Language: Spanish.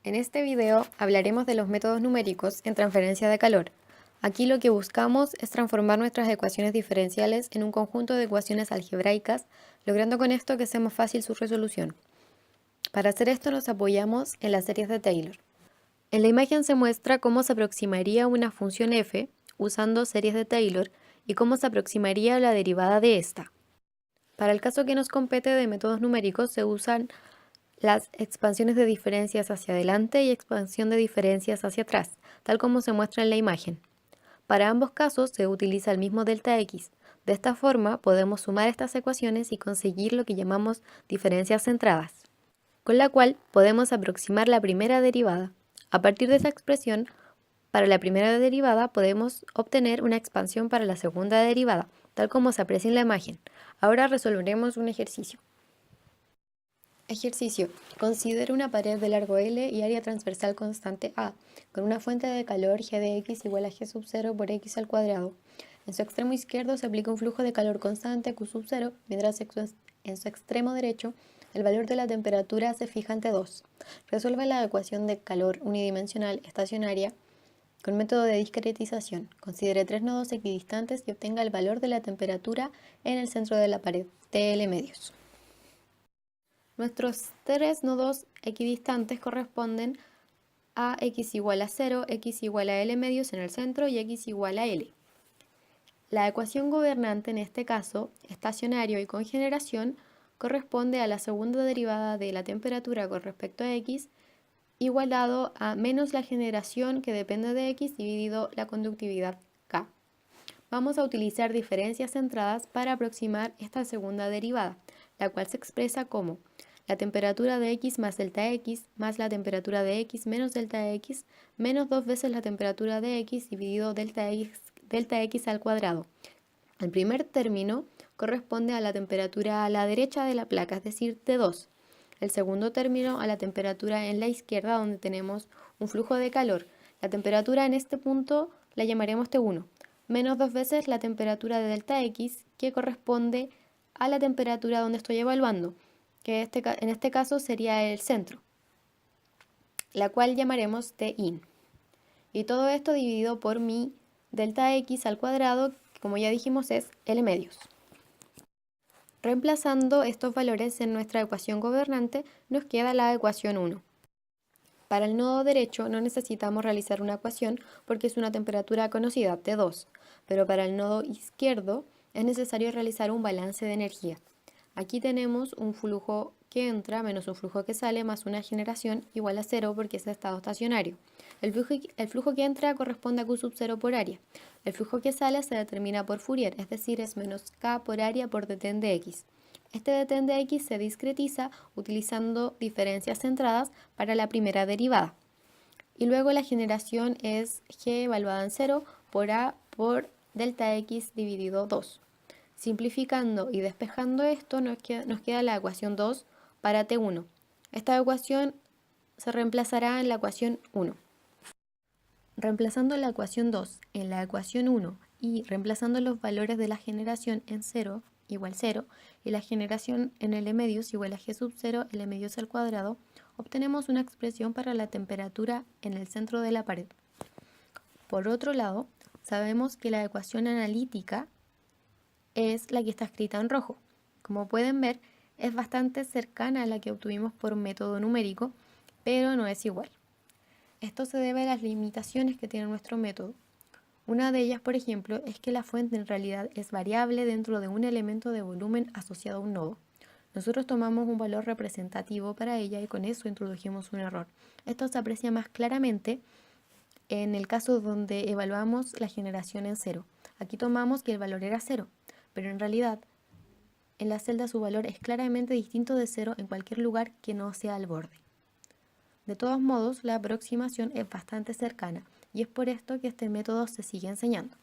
En este video hablaremos de los métodos numéricos en transferencia de calor. Aquí lo que buscamos es transformar nuestras ecuaciones diferenciales en un conjunto de ecuaciones algebraicas, logrando con esto que sea más fácil su resolución. Para hacer esto nos apoyamos en las series de Taylor. En la imagen se muestra cómo se aproximaría una función f usando series de Taylor y cómo se aproximaría la derivada de esta. Para el caso que nos compete de métodos numéricos se usan las expansiones de diferencias hacia adelante y expansión de diferencias hacia atrás, tal como se muestra en la imagen. Para ambos casos se utiliza el mismo delta x. De esta forma podemos sumar estas ecuaciones y conseguir lo que llamamos diferencias centradas, con la cual podemos aproximar la primera derivada. A partir de esa expresión, para la primera derivada podemos obtener una expansión para la segunda derivada, tal como se aprecia en la imagen. Ahora resolveremos un ejercicio. Ejercicio. Considera una pared de largo L y área transversal constante A, con una fuente de calor G de x igual a G sub 0 por x al cuadrado. En su extremo izquierdo se aplica un flujo de calor constante Q sub 0, mientras en su extremo derecho el valor de la temperatura se fija ante 2. Resuelve la ecuación de calor unidimensional estacionaria con método de discretización. Considere 3 nodos equidistantes y obtenga el valor de la temperatura en el centro de la pared, TL medios. Nuestros 3 nodos equidistantes corresponden a x igual a 0, x igual a L medios en el centro y x igual a L. La ecuación gobernante en este caso, estacionario y con generación, corresponde a la segunda derivada de la temperatura con respecto a x igualado a menos la generación que depende de x dividido la conductividad K. Vamos a utilizar diferencias centradas para aproximar esta segunda derivada, la cual se expresa como la temperatura de x más delta x más la temperatura de x menos delta x menos 2 veces la temperatura de x dividido delta x al cuadrado. El primer término corresponde a la temperatura a la derecha de la placa, es decir, T2. El segundo término a la temperatura en la izquierda, donde tenemos un flujo de calor. La temperatura en este punto la llamaremos T1, menos 2 veces la temperatura de delta x, que corresponde a la temperatura donde estoy evaluando, que en este caso sería el centro, la cual llamaremos Tin. Y todo esto dividido por mi delta x al cuadrado, que como ya dijimos es L medios. Reemplazando estos valores en nuestra ecuación gobernante, nos queda la ecuación 1. Para el nodo derecho no necesitamos realizar una ecuación porque es una temperatura conocida, T2, pero para el nodo izquierdo es necesario realizar un balance de energía. Aquí tenemos un flujo que entra menos un flujo que sale más una generación igual a 0 porque es estado estacionario. El flujo que entra corresponde a Q sub 0 por área. El flujo que sale se determina por Fourier, es decir, es menos K por área por dten de x. Este dten de x se discretiza utilizando diferencias centradas para la primera derivada. Y luego la generación es G evaluada en 0 por A por delta x dividido 2. Simplificando y despejando esto nos queda la ecuación 2 para T1. Esta ecuación se reemplazará en la ecuación 1. Reemplazando la ecuación 2 en la ecuación 1 y reemplazando los valores de la generación en 0 igual 0 y la generación en L medios igual a G sub 0 L medios al cuadrado, obtenemos una expresión para la temperatura en el centro de la pared. Por otro lado, sabemos que la ecuación analítica es la que está escrita en rojo. Como pueden ver, es bastante cercana a la que obtuvimos por método numérico, pero no es igual. Esto se debe a las limitaciones que tiene nuestro método. Una de ellas, por ejemplo, es que la fuente en realidad es variable dentro de un elemento de volumen asociado a un nodo. Nosotros tomamos un valor representativo para ella y con eso introdujimos un error. Esto se aprecia más claramente en el caso donde evaluamos la generación en 0. Aquí tomamos que el valor era 0, pero en realidad en la celda su valor es claramente distinto de 0 en cualquier lugar que no sea el borde. De todos modos, la aproximación es bastante cercana y es por esto que este método se sigue enseñando.